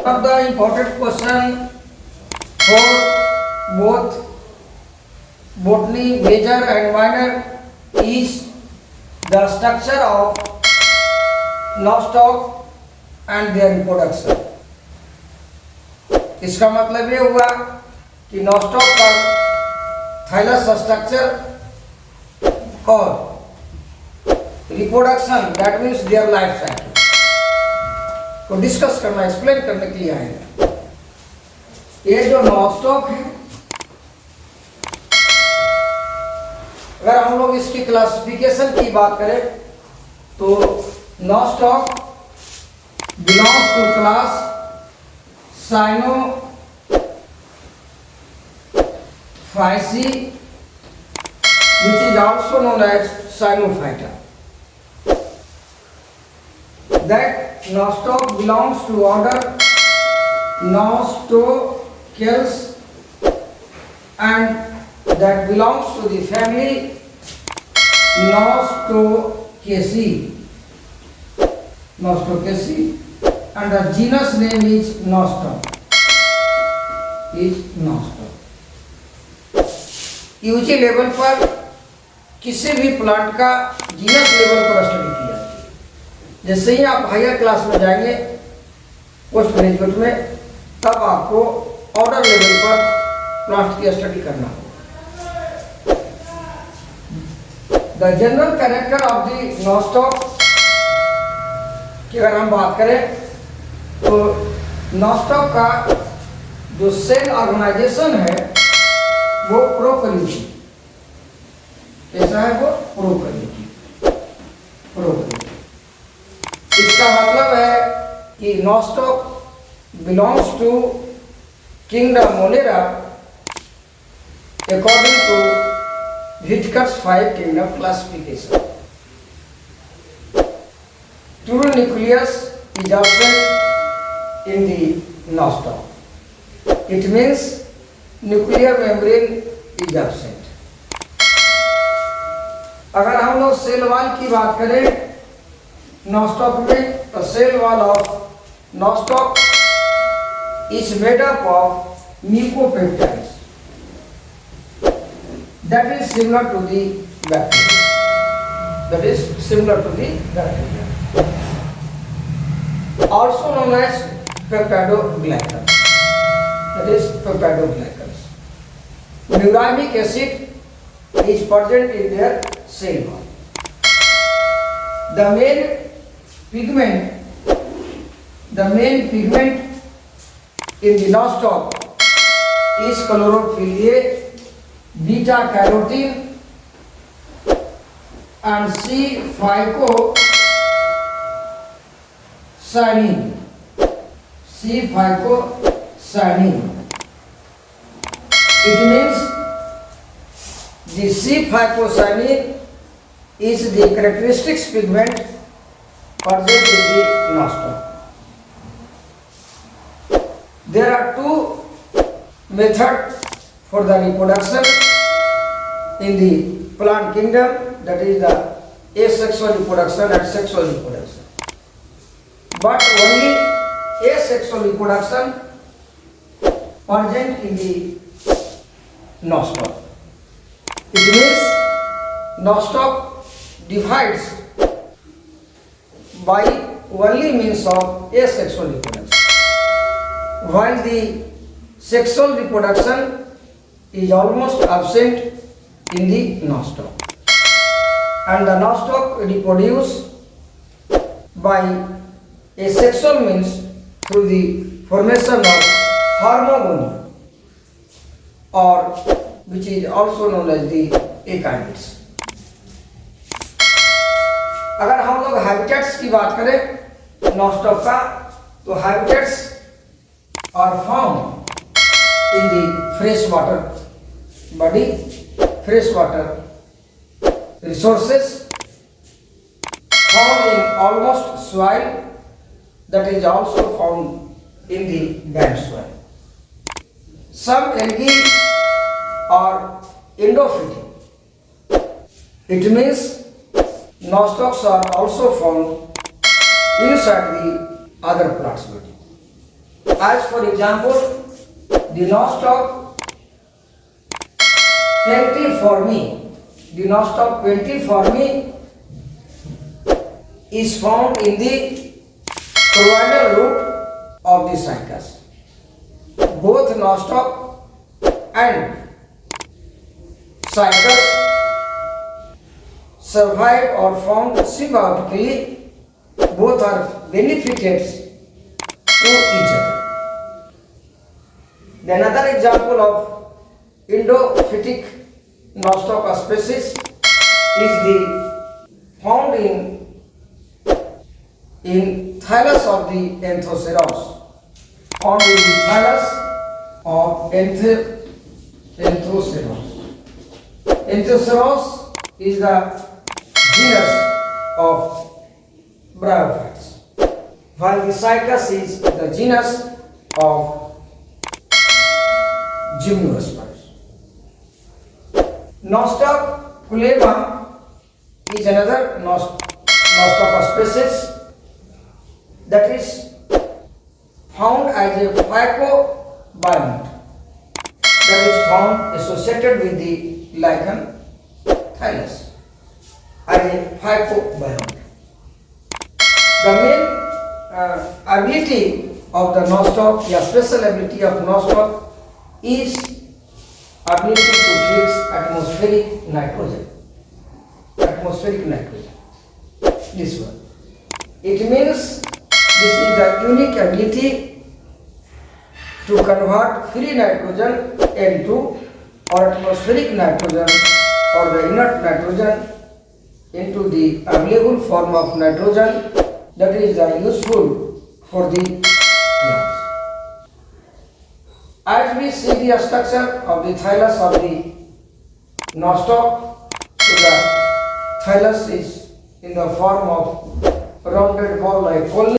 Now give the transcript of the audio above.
One of the important question for both botany major and minor is the structure of nostoc and their reproduction. इसका मतलब ये हुआ कि nostoc का thallus structure और reproduction that means their life cycle को discuss करना, explain करने के लिए आएगा। ये जो नॉस्टॉक है, अगर हम लोग इसकी क्लासिफिकेशन की बात करें तो Nostoc belongs to class Cyanophyceae, which is also known as Cyanophyta. That nostoc belongs to order Nostocales and that belongs to the family Nostocaceae. Nostocaceae, and the genus name is Nostoc. UG level पर किसी भी plant का genus level पर study की जाती है। जैसे ही आप हायर क्लास में जाएंगे पोस्ट ग्रेजुएट में, तब आपको ऑर्डर लेवल पर प्लांट की स्टडी करना होगा। The general character of the nostoc की अगर हम बात करें तो नॉस्टॉक का जो सेल ऑर्गेनाइजेशन है वो प्रोकैरियोटिक। कैसा है वो? प्रोकैरियोटिक। इसका मतलब है कि Nostoc belongs to kingdom Monera according to Whittaker's 5 kingdom classification. True nucleus is absent in the nostoc. It means nuclear membrane is absent. अगर हम लोग सेल वॉल की बात करें नॉस्टॉक में, तो cell wall of Nostoc is made up of mucopeptides that is similar to the bacteria. Also known as peptidoglycans. That is peptidoglycans. Muramic acid is present in their cell wall. The main pigment in the nostoc is chlorophyll A, beta carotene, and C-phycocyanine. It means the C-phycocyanine is the characteristics pigment present in the nostoc. There are two methods for the reproduction in the plant kingdom, that is the asexual reproduction and sexual reproduction. But only asexual reproduction present in the nostoc. It means nostoc divides by only means of asexual reproduction, while the sexual reproduction is almost absent in the nostoc. And the nostoc reproduce by asexual means through the formation of hormone, or which is also known as the acynids. अगर हम लोग habitats की बात करें Nostoc का, तो habitats are found in the fresh water body, fresh water resources found in almost soil, that is also found in the band soil. Some algae are endophytic. It means nostocs are also found inside the other plant's body. as for example, the nostoc plantiforme, the nostoc plantiforme is found in the choroidal root of the cycas. Both nostoc and cycas survive or found symbiotically. Both are benefited to each other. The another example of endophytic nostoc species is the found in thallus of the Anthoceros. Found in the thallus of Anthoceros. Anthoceros is the genus of bryophytes, while the cycas is the genus of gymnosperms. Nostoc culebra is another nostoc species that is found as a phycobiont, that is found associated with the lichen thallus as a phycobiont. The main ability of the nostoc, the special ability of nostoc is ability to fix atmospheric nitrogen. Atmospheric nitrogen. This one. It means this is the unique ability to convert free nitrogen N2 or atmospheric nitrogen or the inert nitrogen into the available form of nitrogen that is useful for the plants. As we see the structure of the thallus of the nostoc, so the thallus is in the form of rounded ball like colony.